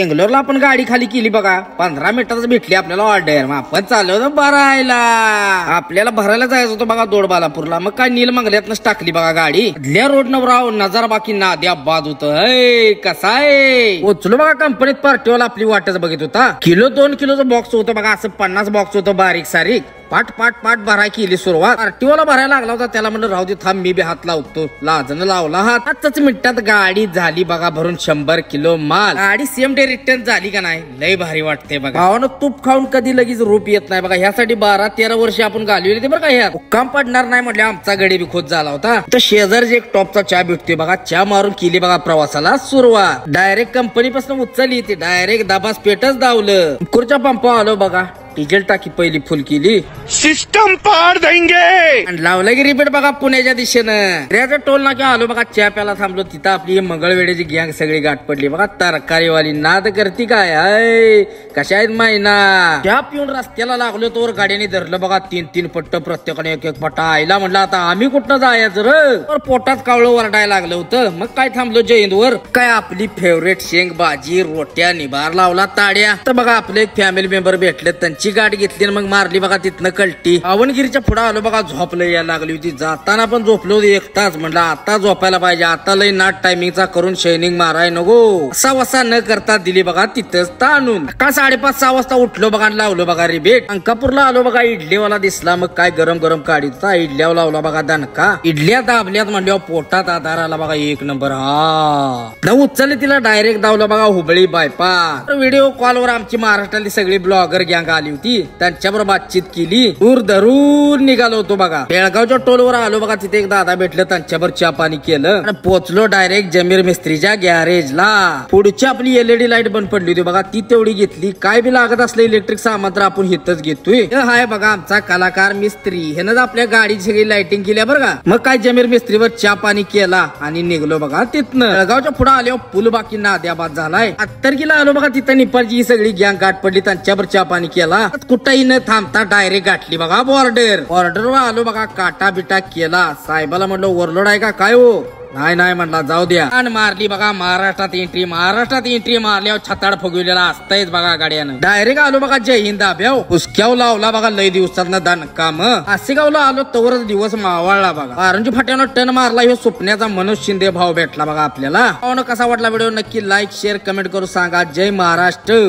बेंगलोरला आपण गाडी खाली केली बघा, 15 मिनिटातच भेटली आपल्याला ऑर्डर. मग आपण चाललो भरायला. आपल्याला भरायला जायचं होतं बघा दोडबालापूरला. मग काय नीलमंगल्यातनच टाकली बघा गाडी. इथल्या रोड नवराव नजारा बाकी नाद्या बाद होत. कसा आहे पोचलो बघा कंपनीत. पार्टीवाला आपली वाटच बघित होता. किलो 2 किलोचं बॉक्स होतं बघा, असं 50 बॉक्स होतं बारीक सारीक. पाट पाट पाट भराय केली सुरुवात. पार्टीवाला भरायला लागला होता, त्याला म्हणलं राहू दे थांब मी बी हात लावतो. लाजन लावला हात. 5 मिनिटात गाडी झाली बघा भरून 100 किलो माल. गाडी सेम डे रिटर्न झाली का नाही, लय भारी वाटते बघा. भावानं तूप खाऊन कधी लगेच रूप येत नाही बघा. ह्यासाठी 12-13 वर्ष आपण घालवली बरं का. ह्यात काम पडणार नाही म्हटलं आमचा गडी बी खोत झाला होता. तर शेजारची एक टॉपचा चहा भेटतोय बघा. चहा मारून केली बघा प्रवासाला सुरुवात. डायरेक्ट कंपनीपासून उचलली ती. डायरेक्ट दाबास पेटच दावलं. कुरच्या पंपा आलो बघा. डिझेल टाकी पहिली फुल केली. सिस्टम पार देंगे आणि लावलं की रिपीट बघा पुण्याच्या दिशेनं. रेचा टोल नाक्या आलो बघा. चहा प्याला थांबलो. तिथं आपली मंगळवेड्याची गँग सगळी गाठ पडली बघा. तरकारीवाली नाद करती काय कशा आहेत माहिना. चहा पिऊन रस्त्याला लागलो तोवर गाड्याने धरलं बघा. 3-3 पट्ट प्रत्येकाने एक पट्टा. आईला म्हणलं आता आम्ही कुठं जायचं र. पोटात कावळं वरडायला लागलं होतं. मग काय थांबलो जयंतवर. काय आपली फेवरेट शेंग भाजी रोट्या निभार लावला ताड्या. तर बघा आपले एक फॅमिली मेंबर भेटले. त्यांची गाडी घेतली मग मारली बघा तिथनं कल्टी. पावनगिरीच्या पुढे आलो बघा. झोपलं यायला लागली होती. जाताना पण झोपलो 1 तास. म्हणलं आता झोपायला पाहिजे. आता लय नाट टायमिंगचा करून शायनिंग माराय नको. असा न करता दिली बघा तिथंच ताणून. का 5:30-6 वाजता उठलो बघा. लावलो बघा रिबेट. अंकापूरला आलो बघा. इडलीवाला दिसला. मग काय गरम गरम काढीत होता. इडल्यावर लावला बघा दणका. इडल्या दाबल्यात म्हणल्यावर पोटात आधार आला बघा 1 नंबर. हा उचलले तिला डायरेक्ट दावला बघा हुबळी बायपास. व्हिडिओ कॉलवर आमची महाराष्ट्रातली सगळी ब्लॉगर गँग आली होती. त्यांच्याबरोबर बातचीत केली. दूर धरून निघालो होतो बघा. बेळगावच्या टोलवर आलो बघा. तिथे एक दादा भेटलं. त्यांच्यावर चहा पाणी केलं आणि पोहोचलो डायरेक्ट जमीर मिस्त्रीच्या गॅरेजला. पुढची आपली LED लाईट बंद पडली होती बघा. ती तेवढी घेतली. काय बी लागत असलं इलेक्ट्रिक सामान तर आपण हिथच घेतोय. हाय बघा आमचा कलाकार मिस्त्री. ह्यानं आपल्या गाडीची सगळी लाइटिंग केली बरं का. मग काय जमीर मिस्त्रीवर चहा पाणी केला आणि निघलो बघा तिथनं. बेळगावच्या पुढे आलो. पूल बाकी नाद्याबाद झालाय. 78 किलो आलो बघा. तिथं निपाळची सगळी गँग गाठ पडली. त्यांच्यावर चहा पाणी केला. कुठंही न थांबता डायरेक्ट गाठली बघा बॉर्डरवर आलो बघा. काटा बिटा केला. साहेबाला म्हणलं ओव्हरलोड आहे का काय हो. नाही म्हणला जाऊ द्या. आणि मारली बघा महाराष्ट्रात एंट्री. महाराष्ट्रात एंट्री मारल्यावर छताड फुगवलेला असतायच बघा गाड्यानं. डायरेक्ट आलो बघा जय हिंद आभ्याव. हुसक्याव लावला बघा लय दिवसात दणका. मग आसेगावला आलो तवरच दिवस मावळला बघा. आरंजी फाट्यानं टन मारला. हे सुपण्याचा मनोज शिंदे भाव भेटला बघा आपल्याला. कसा वाटला व्हिडिओ नक्की लाईक शेअर कमेंट करून सांगा. जय महाराष्ट्र.